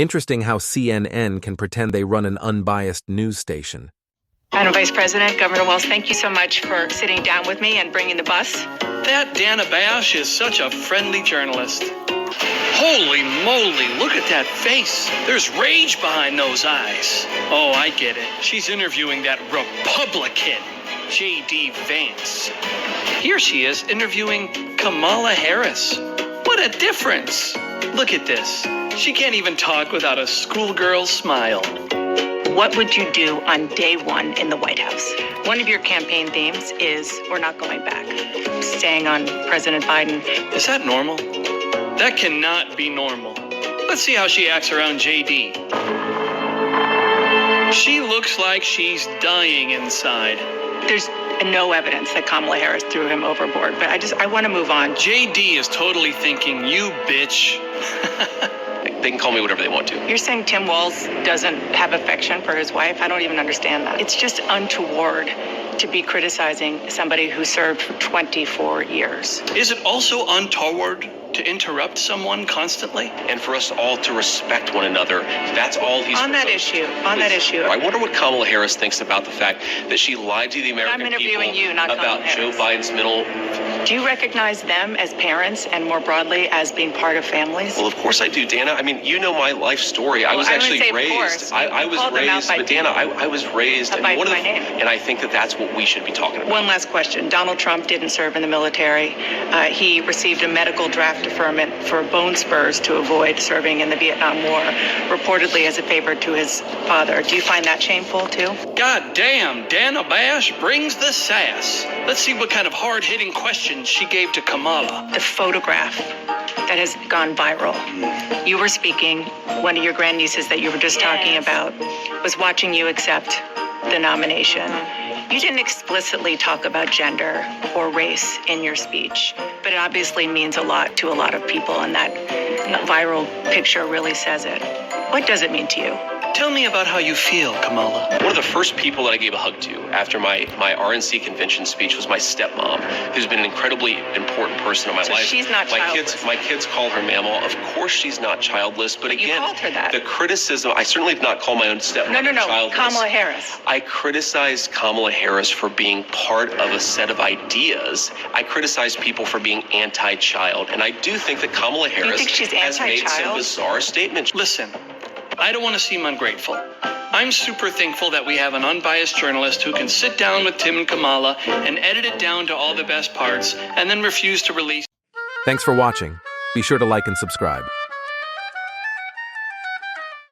Interesting how CNN can pretend they run an unbiased news station. Madam Vice President, Governor Wells, thank you so much for sitting down with me and bringing the bus. That Dana Bash is such a friendly journalist. Holy moly, look at that face. There's rage behind those eyes. Oh, I get it. She's interviewing that Republican, J.D. Vance. Here she is interviewing Kamala Harris. What a difference. Look at this. She can't even talk without a schoolgirl smile. What would you do on day one in the White House? One of your campaign themes is we're not going back, staying on President Biden. Is that normal? That cannot be normal. Let's see how she acts around JD. She looks like she's dying inside. There's no evidence that Kamala Harris threw him overboard, but I want to move on. JD is totally thinking, you bitch. They can call me whatever they want to. You're saying Tim Walz doesn't have affection for his wife? I don't even understand that. It's just untoward to be criticizing somebody who served for 24 years. Is it also untoward to interrupt someone constantly? And for us all to respect one another, that's all he's on that issue. I wonder what Kamala Harris thinks about the fact that she lied to the American people. I'm interviewing you, not about Kamala Harris. Joe Biden's mental. Do you recognize them as parents and more broadly as being part of families? Well, of course I do, Dana. I mean, you know my life story. I was actually raised. I was raised, but Dana, I was raised. By name. And I think that that's what we should be talking about. One last question. Donald Trump didn't serve in the military. He received a medical draft deferment for bone spurs to avoid serving in the Vietnam War, reportedly as a favor to his father. Do you find that shameful too? God damn, Dana Bash brings the sass. Let's see what kind of hard-hitting questions she gave to Kamala. The photograph that has gone viral. You were speaking, one of your grandnieces that you were just talking about was watching you accept the nomination. You didn't explicitly talk about gender or race in your speech, but it obviously means a lot to a lot of people, and that viral picture really says it. What does it mean to you? Tell me about how you feel, Kamala. One of the first people that I gave a hug to after my RNC convention speech was my stepmom, who's been an incredibly important person in my life. She's not childless. My kids call her Mama. Of course she's not childless, but again, you called her that. The criticism, I certainly have not called my own stepmom childless. Kamala Harris. I criticized Kamala Harris for being part of a set of ideas. I criticize people for being anti-child, and I do think that Kamala Harris has made some bizarre statements. Listen, I don't want to seem ungrateful. I'm super thankful that we have an unbiased journalist who can sit down with Tim and Kamala and edit it down to all the best parts and then refuse to release. Thanks for watching. Be sure to like and subscribe.